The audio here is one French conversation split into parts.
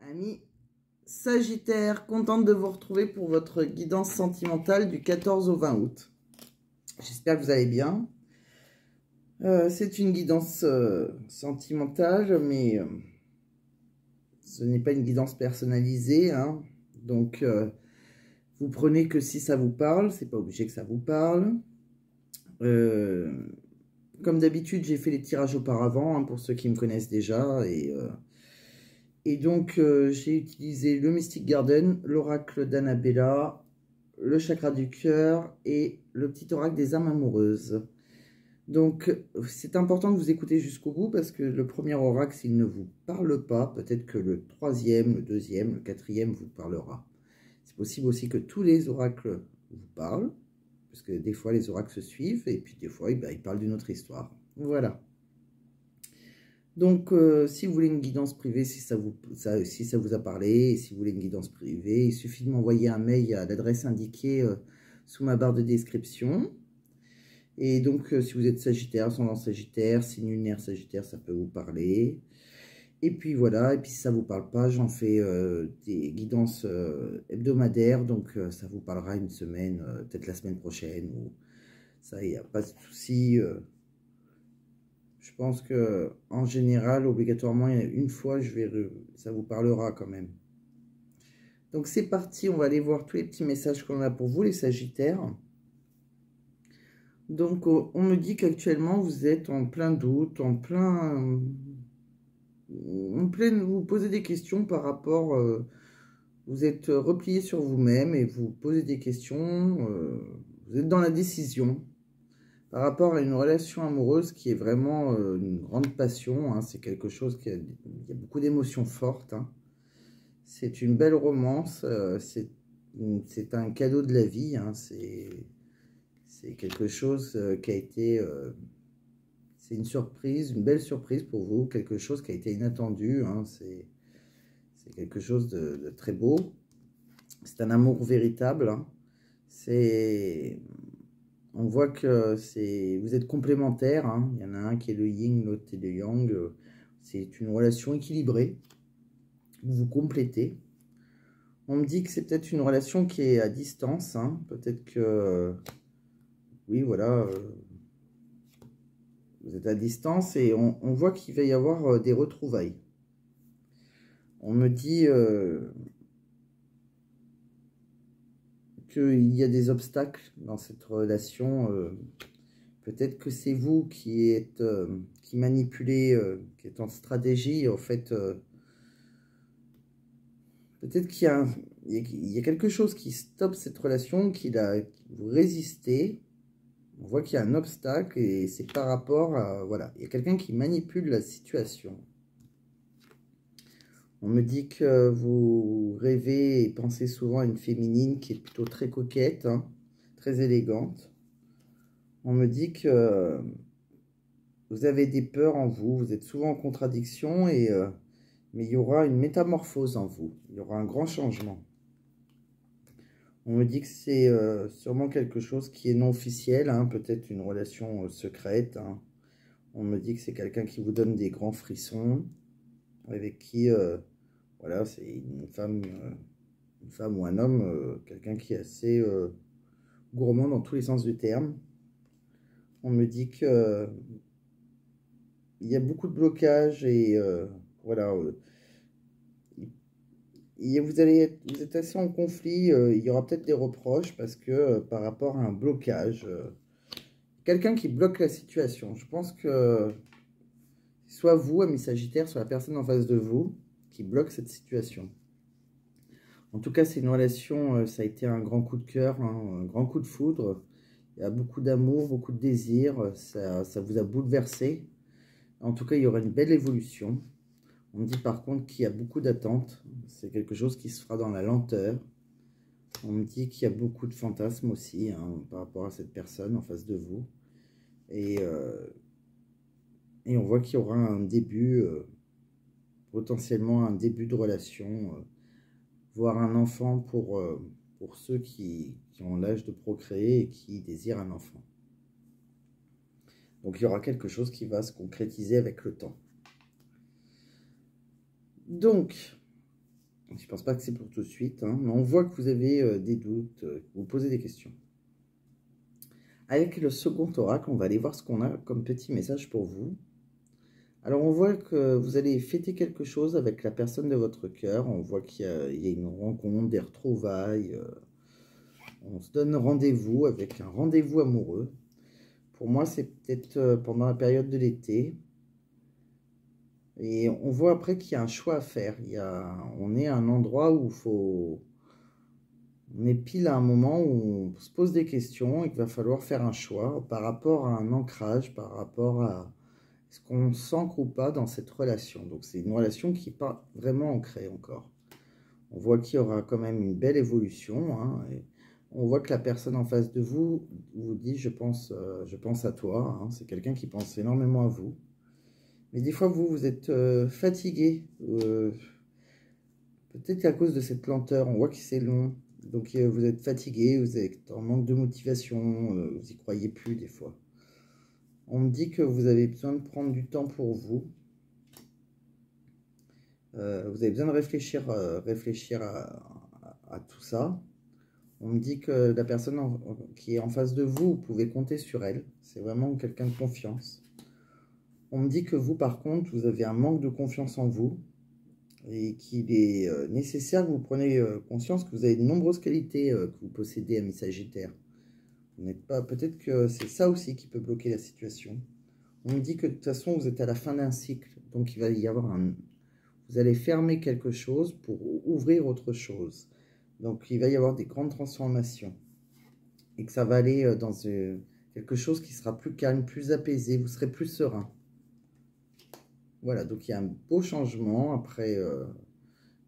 Amis Sagittaire, contente de vous retrouver pour votre guidance sentimentale du 14 au 20 août. J'espère que vous allez bien. C'est une guidance sentimentale, mais ce n'est pas une guidance personnalisée. Hein. Donc, vous prenez que si ça vous parle, c'est pas obligé que ça vous parle. Comme d'habitude, j'ai fait les tirages auparavant, hein, pour ceux qui me connaissent déjà. Et donc, j'ai utilisé le Mystic Garden, l'oracle d'Annabella, le chakra du cœur et le petit oracle des âmes amoureuses. Donc, c'est important que vous écoutez jusqu'au bout parce que le premier oracle, s'il ne vous parle pas, peut-être que le troisième, le deuxième, le quatrième vous parlera. C'est possible aussi que tous les oracles vous parlent, parce que des fois, les oracles se suivent et puis des fois, ils parlent d'une autre histoire. Voilà. Donc, si vous voulez une guidance privée, si ça vous a parlé, et si vous voulez une guidance privée, il suffit de m'envoyer un mail à l'adresse indiquée sous ma barre de description. Et donc, si vous êtes Sagittaire, ascendant Sagittaire, signe lunaire Sagittaire, ça peut vous parler. Et puis voilà, et puis si ça ne vous parle pas, j'en fais des guidances hebdomadaires, donc ça vous parlera une semaine, peut-être la semaine prochaine, ou ça, il n'y a pas de souci. Je pense que en général, obligatoirement, une fois, ça vous parlera quand même. Donc c'est parti, on va aller voir tous les petits messages qu'on a pour vous, les Sagittaires. Donc on me dit qu'actuellement, vous êtes en plein doute, vous posez des questions par rapport, vous êtes replié sur vous-même et vous posez des questions, vous êtes dans la décision. Par rapport à une relation amoureuse qui est vraiment une grande passion, hein, c'est quelque chose il y a beaucoup d'émotions fortes. Hein. C'est une belle romance, c'est un cadeau de la vie. Hein, c'est quelque chose qui a été, c'est une surprise, une belle surprise pour vous, quelque chose qui a été inattendu. Hein, c'est quelque chose de très beau. C'est un amour véritable. Hein, on voit que vous êtes complémentaires. Hein. Il y en a un qui est le yin, l'autre est le yang. C'est une relation équilibrée. Vous vous complétez. On me dit que c'est peut-être une relation qui est à distance. Hein. Peut-être que... oui, voilà. Vous êtes à distance et on voit qu'il va y avoir des retrouvailles. On me dit... qu'il y a des obstacles dans cette relation. Peut-être que c'est vous qui manipulez, qui êtes en stratégie. En fait, peut-être qu'il y a quelque chose qui stoppe cette relation, qui vous résistez. On voit qu'il y a un obstacle et c'est par rapport à... Voilà, il y a quelqu'un qui manipule la situation. On me dit que vous rêvez et pensez souvent à une féminine qui est plutôt très coquette, hein, très élégante. On me dit que vous avez des peurs en vous, vous êtes souvent en contradiction, mais il y aura une métamorphose en vous. Il y aura un grand changement. On me dit que c'est sûrement quelque chose qui est non officiel, hein, peut-être une relation secrète. Hein. On me dit que c'est quelqu'un qui vous donne des grands frissons, avec qui... voilà, c'est une femme ou un homme, quelqu'un qui est assez gourmand dans tous les sens du terme. On me dit que il y a beaucoup de blocages et voilà. Vous êtes assez en conflit. Il y aura peut-être des reproches parce que par rapport à un blocage, quelqu'un qui bloque la situation. Je pense que soit vous, ami Sagittaire, soit la personne en face de vous qui bloque cette situation. En tout cas, c'est une relation, ça a été un grand coup de cœur, hein, un grand coup de foudre. Il y a beaucoup d'amour, beaucoup de désir, ça vous a bouleversé. En tout cas, il y aura une belle évolution. On me dit par contre qu'il y a beaucoup d'attentes. C'est quelque chose qui se fera dans la lenteur. On me dit qu'il y a beaucoup de fantasmes aussi, hein, par rapport à cette personne en face de vous. Et on voit qu'il y aura un début... potentiellement un début de relation, voire un enfant pour ceux qui ont l'âge de procréer et qui désirent un enfant. Donc il y aura quelque chose qui va se concrétiser avec le temps. Donc, Je ne pense pas que c'est pour tout de suite, hein, mais on voit que vous avez des doutes, que vous posez des questions. Avec le second oracle, on va aller voir ce qu'on a comme petit message pour vous. Alors, on voit que vous allez fêter quelque chose avec la personne de votre cœur. On voit qu'il y a une rencontre, des retrouvailles. On se donne rendez-vous avec un rendez-vous amoureux. Pour moi, c'est peut-être pendant la période de l'été. Et on voit après qu'il y a un choix à faire. On est à un endroit où on est pile à un moment où on se pose des questions et qu'il va falloir faire un choix par rapport à un ancrage, par rapport à ce qu'on s'ancre ou pas dans cette relation. Donc c'est une relation qui n'est pas vraiment ancrée encore. On voit qu'il y aura quand même une belle évolution, hein, et on voit que la personne en face de vous vous dit je pense à toi, hein. C'est quelqu'un qui pense énormément à vous. Mais des fois, vous êtes fatigué. Peut-être à cause de cette lenteur, on voit que c'est long. Donc vous êtes fatigué, vous êtes en manque de motivation, vous n'y croyez plus des fois. On me dit que vous avez besoin de prendre du temps pour vous. Vous avez besoin de réfléchir, à tout ça. On me dit que la personne qui est en face de vous, vous pouvez compter sur elle. C'est vraiment quelqu'un de confiance. On me dit que vous, par contre, vous avez un manque de confiance en vous et qu'il est nécessaire que vous preniez conscience que vous avez de nombreuses qualités que vous possédez, ami Sagittaire. Vous n'êtes pas, peut-être que c'est ça aussi qui peut bloquer la situation. On me dit que de toute façon, vous êtes à la fin d'un cycle, donc il va y avoir vous allez fermer quelque chose pour ouvrir autre chose. Donc il va y avoir des grandes transformations et que ça va aller dans quelque chose qui sera plus calme, plus apaisé, vous serez plus serein. Voilà, donc il y a un beau changement. Après,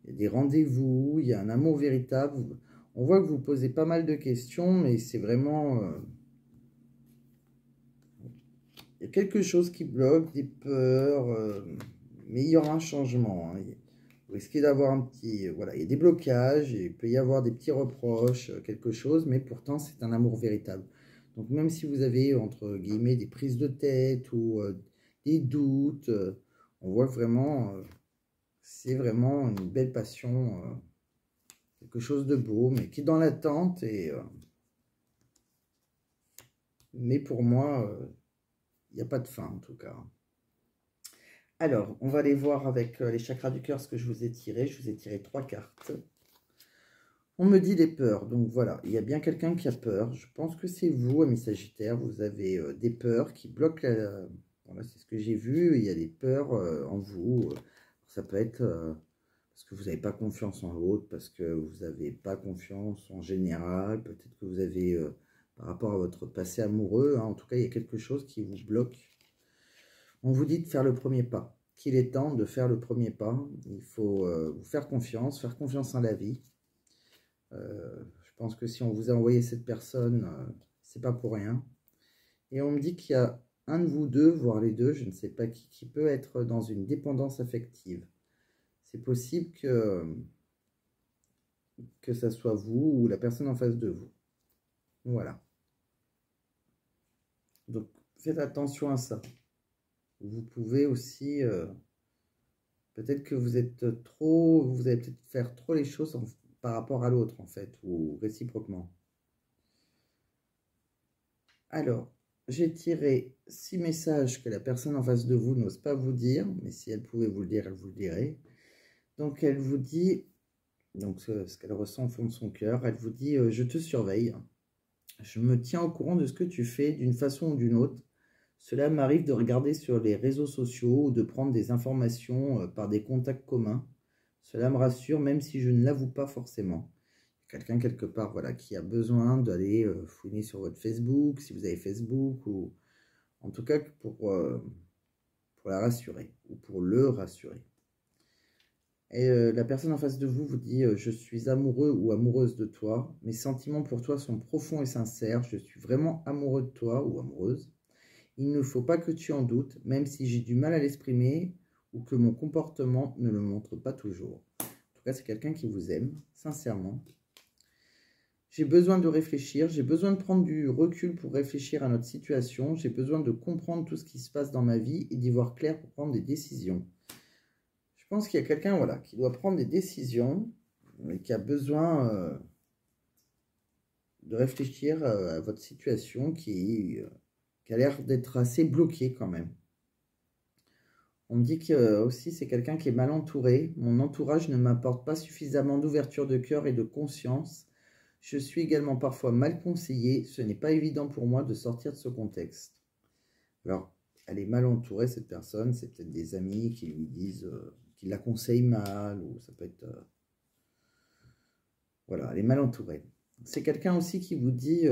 il y a des rendez-vous, il y a un amour véritable. On voit que vous posez pas mal de questions, mais c'est vraiment... il y a quelque chose qui bloque, des peurs, mais il y aura un changement, hein. Vous risquez d'avoir un petit... voilà, il y a des blocages, il peut y avoir des petits reproches, quelque chose, mais pourtant c'est un amour véritable. Donc même si vous avez, entre guillemets, des prises de tête ou des doutes... on voit vraiment, c'est vraiment une belle passion, quelque chose de beau, mais qui est dans l'attente. Mais pour moi, il n'y a pas de fin en tout cas. Alors, on va aller voir avec les chakras du cœur ce que je vous ai tiré. Je vous ai tiré 3 cartes. On me dit des peurs. Donc voilà, il y a bien quelqu'un qui a peur. Je pense que c'est vous, ami Sagittaire. Vous avez des peurs qui bloquent la... Voilà, c'est ce que j'ai vu. Il y a des peurs en vous. Ça peut être parce que vous n'avez pas confiance en l'autre, parce que vous n'avez pas confiance en général. Peut-être que vous avez, par rapport à votre passé amoureux, hein, en tout cas, il y a quelque chose qui vous bloque. On vous dit de faire le premier pas, qu'il est temps de faire le premier pas. Il faut vous faire confiance en la vie. Je pense que si on vous a envoyé cette personne, c'est pas pour rien. Et on me dit qu'il y a un de vous deux, voire les deux, je ne sais pas qui peut être dans une dépendance affective. C'est possible que ça soit vous ou la personne en face de vous. Voilà. Donc, faites attention à ça. Vous pouvez aussi... peut-être que vous êtes trop... Vous allez peut-être faire trop les choses par rapport à l'autre, en fait, ou réciproquement. Alors, j'ai tiré 6 messages que la personne en face de vous n'ose pas vous dire, mais si elle pouvait vous le dire, elle vous le dirait. Donc, elle vous dit, donc ce qu'elle ressent au fond de son cœur, elle vous dit « Je te surveille, je me tiens au courant de ce que tu fais d'une façon ou d'une autre. Cela m'arrive de regarder sur les réseaux sociaux ou de prendre des informations par des contacts communs. Cela me rassure même si je ne l'avoue pas forcément. » Quelqu'un quelque part, voilà, qui a besoin d'aller fouiner sur votre Facebook, si vous avez Facebook, ou en tout cas pour la rassurer, ou pour le rassurer. Et la personne en face de vous vous dit « Je suis amoureux ou amoureuse de toi. Mes sentiments pour toi sont profonds et sincères. Je suis vraiment amoureux de toi ou amoureuse. Il ne faut pas que tu en doutes, même si j'ai du mal à l'exprimer ou que mon comportement ne le montre pas toujours. » En tout cas, c'est quelqu'un qui vous aime, sincèrement. J'ai besoin de réfléchir, j'ai besoin de prendre du recul pour réfléchir à notre situation. J'ai besoin de comprendre tout ce qui se passe dans ma vie et d'y voir clair pour prendre des décisions. Je Je pense qu'il y a quelqu'un, voilà, qui doit prendre des décisions et qui a besoin de réfléchir à votre situation qui a l'air d'être assez bloquée quand même. On me dit que aussi c'est quelqu'un qui est mal entouré. Mon entourage ne m'apporte pas suffisamment d'ouverture de cœur et de conscience. Je suis également parfois mal conseillé. Ce n'est pas évident pour moi de sortir de ce contexte. Alors, elle est mal entourée, cette personne. C'est peut-être des amis qui lui disent, qui la conseillent mal, ou ça peut être... voilà, elle est mal entourée. C'est quelqu'un aussi qui vous dit,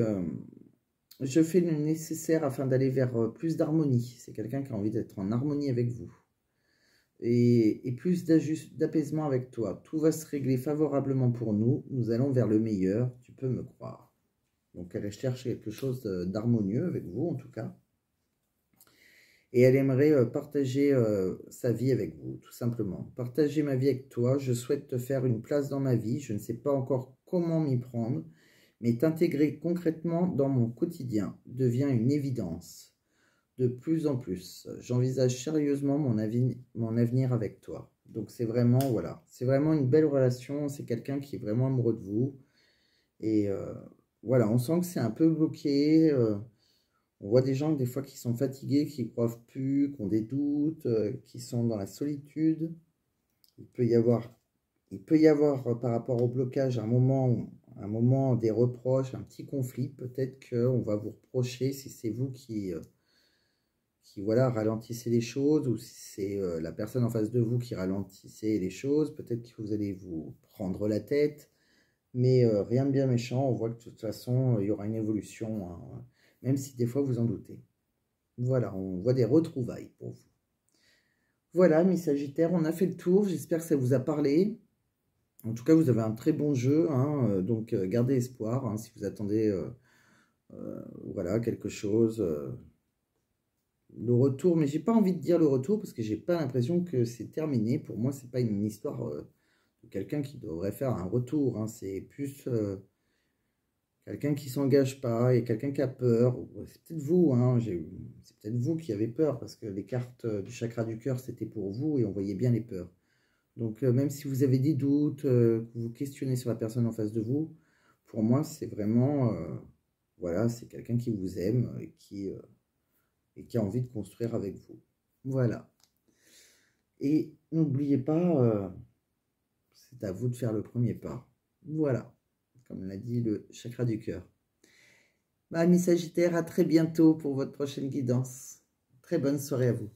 je fais le nécessaire afin d'aller vers plus d'harmonie. C'est quelqu'un qui a envie d'être en harmonie avec vous. Et plus d'apaisement avec toi. Tout va se régler favorablement pour nous. Nous allons vers le meilleur, tu peux me croire. Donc elle cherche quelque chose d'harmonieux avec vous, en tout cas. Et elle aimerait partager sa vie avec vous, tout simplement. Partager ma vie avec toi, je souhaite te faire une place dans ma vie. Je ne sais pas encore comment m'y prendre, mais t'intégrer concrètement dans mon quotidien devient une évidence. De plus en plus, j'envisage sérieusement mon avenir avec toi. Donc c'est vraiment, voilà, c'est vraiment une belle relation. C'est quelqu'un qui est vraiment amoureux de vous. Et voilà, on sent que c'est un peu bloqué. On voit des gens des fois qui sont fatigués, qui ne croient plus, qui ont des doutes, qui sont dans la solitude. Il peut y avoir par rapport au blocage un moment des reproches, un petit conflit. Peut-être qu'on va vous reprocher si c'est vous qui voilà, ralentissez les choses, ou si c'est la personne en face de vous qui ralentissez les choses. Peut-être que vous allez vous prendre la tête. Mais rien de bien méchant, on voit que de toute façon, il y aura une évolution, hein, même si des fois vous en doutez. Voilà, on voit des retrouvailles pour vous. Voilà, mes Sagittaires, on a fait le tour, j'espère que ça vous a parlé. En tout cas, vous avez un très bon jeu, hein, donc gardez espoir, hein, si vous attendez voilà, quelque chose. Le retour, mais j'ai pas envie de dire le retour, parce que j'ai pas l'impression que c'est terminé. Pour moi, c'est pas une histoire de quelqu'un qui devrait faire un retour, hein, c'est plus... quelqu'un qui s'engage pas, et quelqu'un qui a peur. C'est peut-être vous, hein, c'est peut-être vous qui avez peur, parce que les cartes du chakra du cœur, c'était pour vous, et on voyait bien les peurs. Donc, même si vous avez des doutes, que vous questionnez sur la personne en face de vous, pour moi, c'est vraiment, voilà, c'est quelqu'un qui vous aime et qui a envie de construire avec vous. Voilà. Et n'oubliez pas, c'est à vous de faire le premier pas. Voilà. Comme l'a dit le chakra du cœur. Mes Sagittaires, à très bientôt pour votre prochaine guidance. Très bonne soirée à vous.